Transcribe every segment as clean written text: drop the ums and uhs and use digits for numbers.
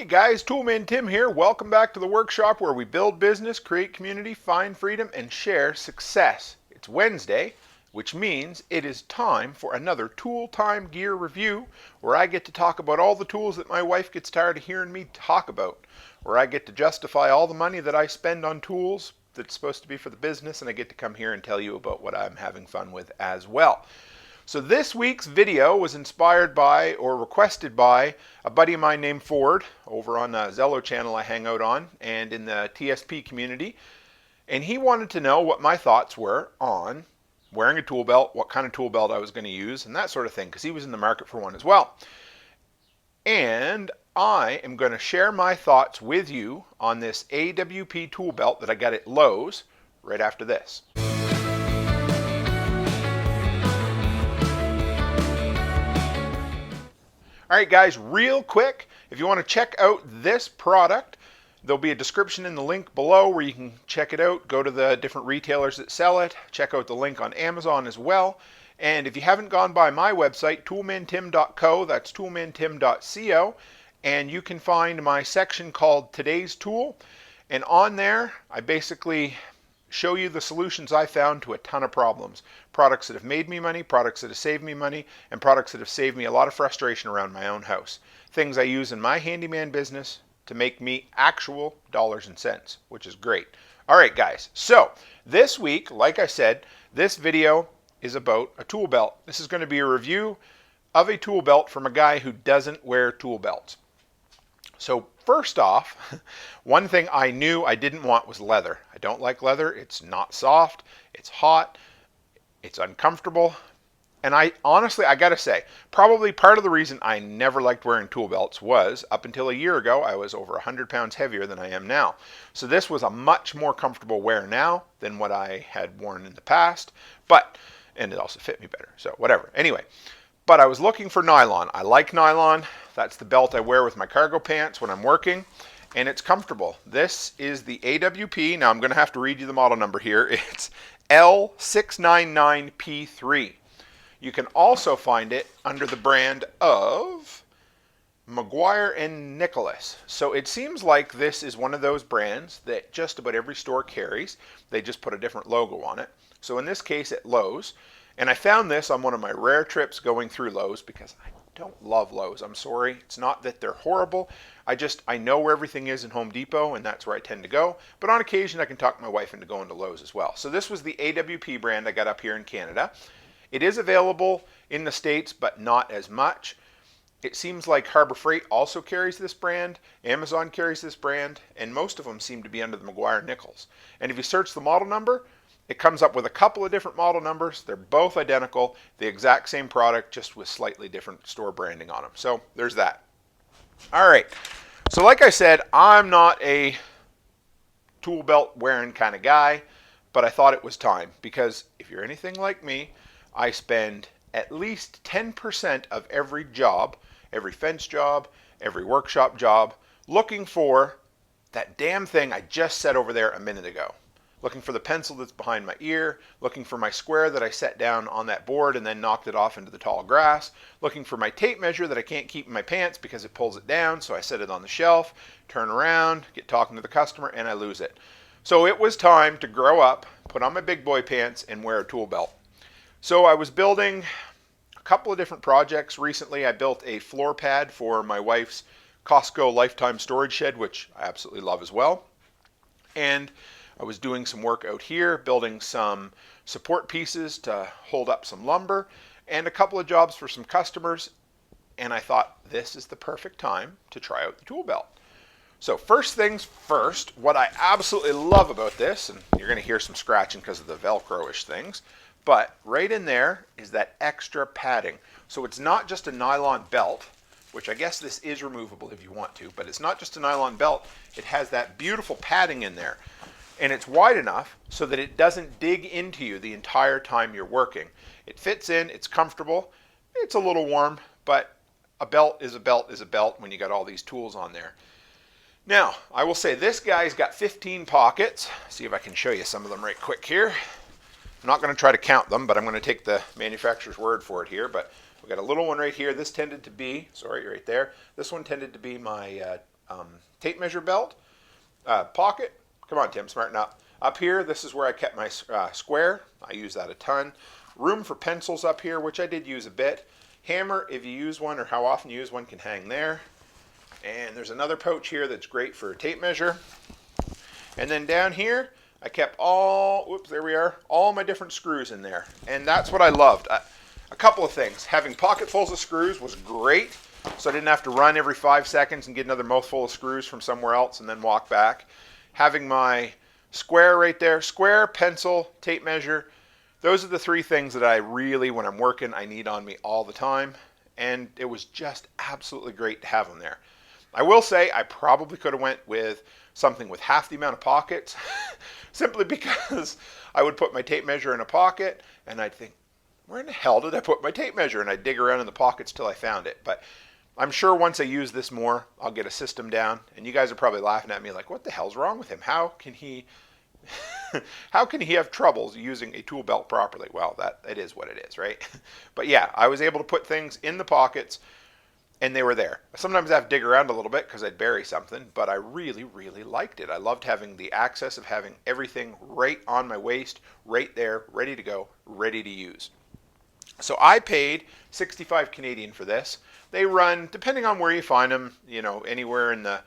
Hey guys, Toolman Tim here. Welcome back to the workshop where we build business, create community, find freedom, and share success. It's Wednesday, which means it is time for another Tool Time Gear review where I get to talk about all the tools that my wife gets tired of hearing me talk about, where I get to justify all the money that I spend on tools that's supposed to be for the business, and I get to come here and tell you about what I'm having fun with as well. So this week's video was inspired by or requested by a buddy of mine named Ford over on the Zello channel I hang out on and in the TSP community. And he wanted to know what my thoughts were on wearing a tool belt, what kind of tool belt I was going to use, and that sort of thing, because he was in the market for one as well. And I am going to share my thoughts with you on this AWP tool belt that I got at Lowe's right after this. Alright guys, real quick, if you want to check out this product, there'll be a description in the link below where you can check it out. Go to the different retailers that sell it. Check out the link on Amazon as well. And if you haven't gone by my website, toolmantim.co, that's toolmantim.co, and you can find my section called Today's Tool. And on there, I basically show you the solutions I found to a ton of problems. Products that have made me money, products that have saved me money, and products that have saved me a lot of frustration around my own house. Things I use in my handyman business to make me actual dollars and cents, which is great. All right, guys. So this week, like I said, this video is about a tool belt. This is going to be a review of a tool belt from a guy who doesn't wear tool belts. So first off, one thing I knew I didn't want was leather. I don't like leather. It's not soft. It's hot. It's uncomfortable. And I honestly, I gotta say, probably part of the reason I never liked wearing tool belts was up until a year ago, I was over 100 pounds heavier than I am now. So this was a much more comfortable wear now than what I had worn in the past. And it also fit me better. So whatever. Anyway. But I was looking for nylon. I like nylon. That's the belt I wear with my cargo pants when I'm working, and it's comfortable. This is the AWP. Now I'm going to have to read you the model number here. It's L699P3. You can also find it under the brand of McGuire and Nicholas. So it seems like this is one of those brands that just about every store carries. They just put a different logo on it. So in this case at Lowe's. And I found this on one of my rare trips going through Lowe's because I don't love Lowe's. I'm sorry. It's not that they're horrible. I know where everything is in Home Depot, and that's where I tend to go. But on occasion, I can talk my wife into going to Lowe's as well. So this was the AWP brand I got up here in Canada. It is available in the States, but not as much. It seems like Harbor Freight also carries this brand. Amazon carries this brand, and most of them seem to be under the McGuire Nichols. And if you search the model number, it comes up with a couple of different model numbers. They're both identical, the exact same product, just with slightly different store branding on them. So there's that. All right. So like I said, I'm not a tool belt wearing kind of guy, but I thought it was time because if you're anything like me, I spend at least 10% of every job, every fence job, every workshop job, looking for that damn thing I just said over there a minute ago. Looking for the pencil that's behind my ear, looking for my square that I set down on that board and then knocked it off into the tall grass, looking for my tape measure that I can't keep in my pants because it pulls it down, so I set it on the shelf, turn around, get talking to the customer, and I lose it. So it was time to grow up, put on my big boy pants, and wear a tool belt. So I was building a couple of different projects recently. I built a floor pad for my wife's Costco lifetime storage shed, which I absolutely love as well. And I was doing some work out here, building some support pieces to hold up some lumber, and a couple of jobs for some customers, and I thought this is the perfect time to try out the tool belt. So first things first, what I absolutely love about this, and you're going to hear some scratching because of the Velcro-ish things, but right in there is that extra padding. So it's not just a nylon belt, which I guess this is removable if you want to, but it's not just a nylon belt. It has that beautiful padding in there. And it's wide enough so that it doesn't dig into you the entire time you're working. It fits in, it's comfortable, it's a little warm, but a belt is a belt is a belt when you got all these tools on there. Now, I will say this guy's got 15 pockets. See if I can show you some of them right quick here. I'm not going to try to count them, but I'm going to take the manufacturer's word for it here. But we've got a little one right here. This tended to be, sorry, right there. This one tended to be my tape measure belt. Pocket. Come on, Tim, smarten up. Up here, this is where I kept my square. I use that a ton. Room for pencils up here, which I did use a bit. Hammer, if you use one or how often you use one, can hang there. And there's another pouch here that's great for a tape measure. And then down here, I kept all my different screws in there. And that's what I loved. A couple of things. Having pocketfuls of screws was great, so I didn't have to run every 5 seconds and get another mouthful of screws from somewhere else and then walk back. Having my square right there, square, pencil, tape measure, those are the three things that I really, when I'm working, I need on me all the time. And it was just absolutely great to have them there. I will say I probably could have went with something with half the amount of pockets simply because I would put my tape measure in a pocket and I'd think, where in the hell did I put my tape measure? And I'd dig around in the pockets till I found it. But I'm sure once I use this more, I'll get a system down. And you guys are probably laughing at me like, what the hell's wrong with him? How can he have troubles using a tool belt properly? Well, it is what it is, right? But yeah, I was able to put things in the pockets and they were there. Sometimes I have to dig around a little bit because I'd bury something, but I really, really liked it. I loved having the access of having everything right on my waist, right there, ready to go, ready to use. So I paid 65 Canadian for this. They run, depending on where you find them, anywhere in the,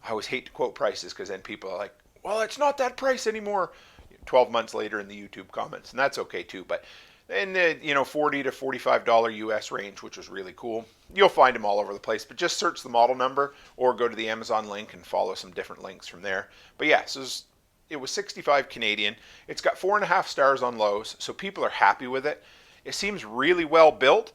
I always hate to quote prices because then people are like, well, it's not that price anymore 12 months later in the YouTube comments, and that's okay too. But in the $40 to $45 US range, which was really cool. You'll find them all over the place, but just search the model number or go to the Amazon link and follow some different links from there. But yeah, so it was 65 Canadian. It's got 4.5 stars on Lowe's, so people are happy with it. It seems really well built,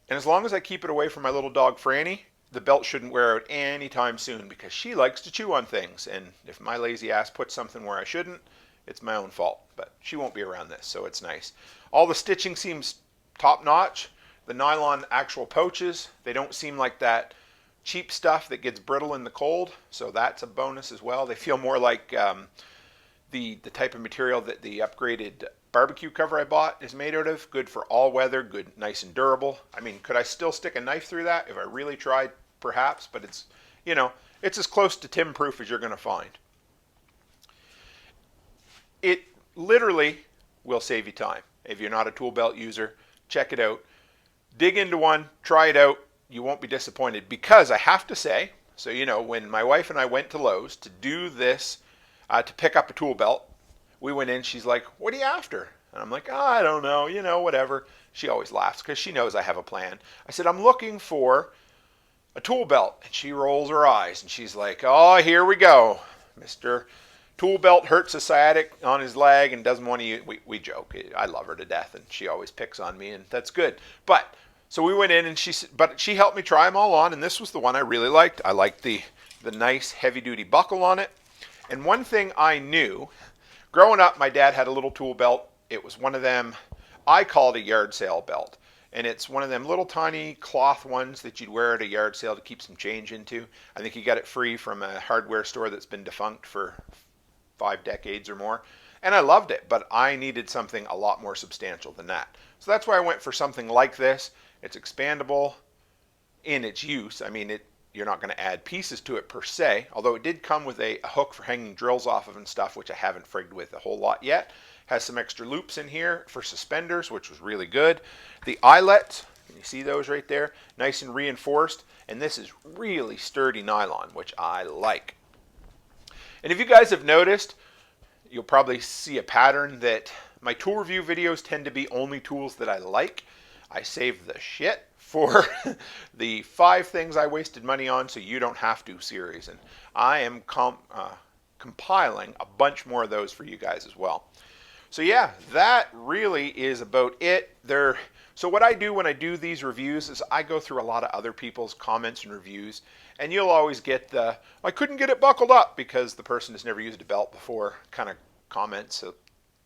and as long as I keep it away from my little dog Franny, the belt shouldn't wear out anytime soon because she likes to chew on things, and if my lazy ass puts something where I shouldn't, it's my own fault. But she won't be around this, so it's nice. All the stitching seems top notch. The nylon actual pouches, they don't seem like that cheap stuff that gets brittle in the cold, so that's a bonus as well. They feel more like the type of material that the upgraded barbecue cover I bought is made out of. Good for all weather, good, nice and durable. I mean, could I still stick a knife through that if I really tried? Perhaps, but it's as close to Tim-proof as you're going to find. It literally will save you time. If you're not a tool belt user, check it out. Dig into one, try it out. You won't be disappointed because I have to say, so when my wife and I went to Lowe's to do this, to pick up a tool belt, we went in, she's like, what are you after? And I'm like, I don't know, whatever. She always laughs because she knows I have a plan. I said, I'm looking for a tool belt. And she rolls her eyes and she's like, oh, here we go. Mr. Tool belt hurts a sciatic on his leg and doesn't want to use. We joke. I love her to death and she always picks on me and that's good. But so we went in and she helped me try them all on, and this was the one I really liked. I liked the nice heavy duty buckle on it. And one thing I knew, growing up, my dad had a little tool belt. It was one of them, I call it a yard sale belt. And it's one of them little tiny cloth ones that you'd wear at a yard sale to keep some change into. I think you got it free from a hardware store that's been defunct for 5 decades or more. And I loved it, but I needed something a lot more substantial than that. So that's why I went for something like this. It's expandable in its use. I mean, you're not going to add pieces to it per se, although it did come with a hook for hanging drills off of and stuff, which I haven't frigged with a whole lot yet. Has some extra loops in here for suspenders, which was really good. The eyelets, can you see those right there? Nice and reinforced, and this is really sturdy nylon, which I like. And if you guys have noticed, you'll probably see a pattern that my tool review videos tend to be only tools that I like. I save the shit for the 5 things I wasted money on so you don't have to series. And I am compiling a bunch more of those for you guys as well. So yeah, that really is about it. So what I do when I do these reviews is I go through a lot of other people's comments and reviews, and you'll always get the, I couldn't get it buckled up because the person has never used a belt before kind of comments, so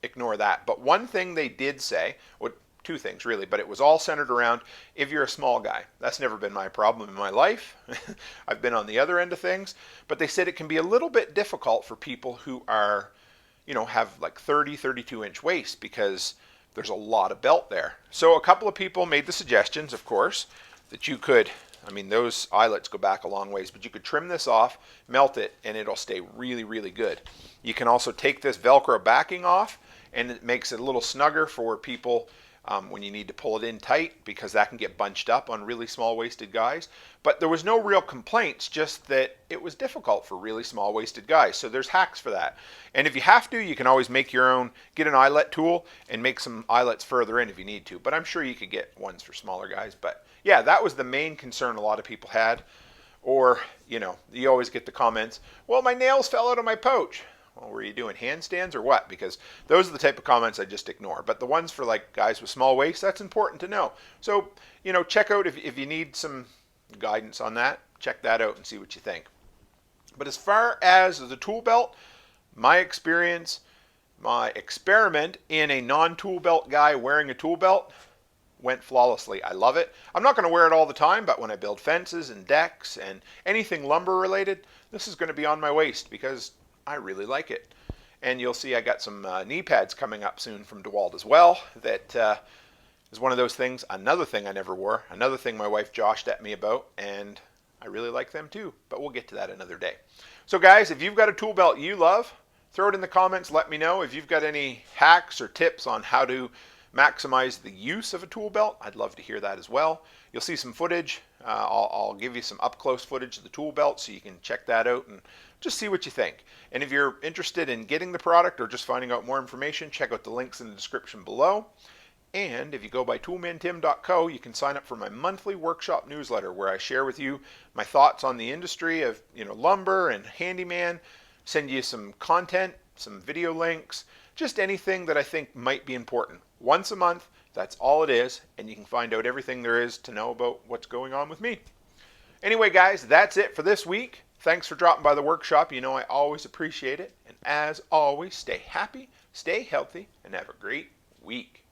ignore that. But one thing they did say, well, 2 things really, but it was all centered around if you're a small guy. That's never been my problem in my life. I've been on the other end of things, but they said it can be a little bit difficult for people who are, have like 30, 32 inch waist because there's a lot of belt there. So a couple of people made the suggestions, of course, that you could I mean, those eyelets go back a long ways, but you could trim this off, melt it, and it'll stay really, really good. You can also take this Velcro backing off, and it makes it a little snugger for people when you need to pull it in tight, because that can get bunched up on really small-waisted guys. But there was no real complaints, just that it was difficult for really small-waisted guys. So there's hacks for that. And if you have to, you can always make your own, get an eyelet tool and make some eyelets further in if you need to. But I'm sure you could get ones for smaller guys. But yeah, that was the main concern a lot of people had. Or, you know, you always get the comments, well, my nails fell out of my pouch. Well, were you doing handstands or what? Because those are the type of comments I just ignore. But the ones for like guys with small waists, that's important to know. So, you know, check out if you need some guidance on that, check that out and see what you think. But as far as the tool belt, my experience, my experiment in a non-tool belt guy wearing a tool belt went flawlessly. I love it. I'm not going to wear it all the time, but when I build fences and decks and anything lumber related, this is going to be on my waist because I really like it. And you'll see I got some knee pads coming up soon from DeWalt as well. That is one of those things. Another thing I never wore. Another thing my wife joshed at me about. And I really like them too. But we'll get to that another day. So guys, if you've got a tool belt you love, throw it in the comments. Let me know. If you've got any hacks or tips on how to maximize the use of a tool belt, I'd love to hear that as well. You'll see some footage. I'll give you some up-close footage of the tool belt so you can check that out and just see what you think. And if you're interested in getting the product or just finding out more information, check out the links in the description below. And if you go by toolmantim.co, you can sign up for my monthly workshop newsletter where I share with you my thoughts on the industry of, you know, lumber and handyman, send you some content, some video links, just anything that I think might be important. Once a month, that's all it is, and you can find out everything there is to know about what's going on with me. Anyway, guys, that's it for this week. Thanks for dropping by the workshop. You know I always appreciate it. And as always, stay happy, stay healthy, and have a great week.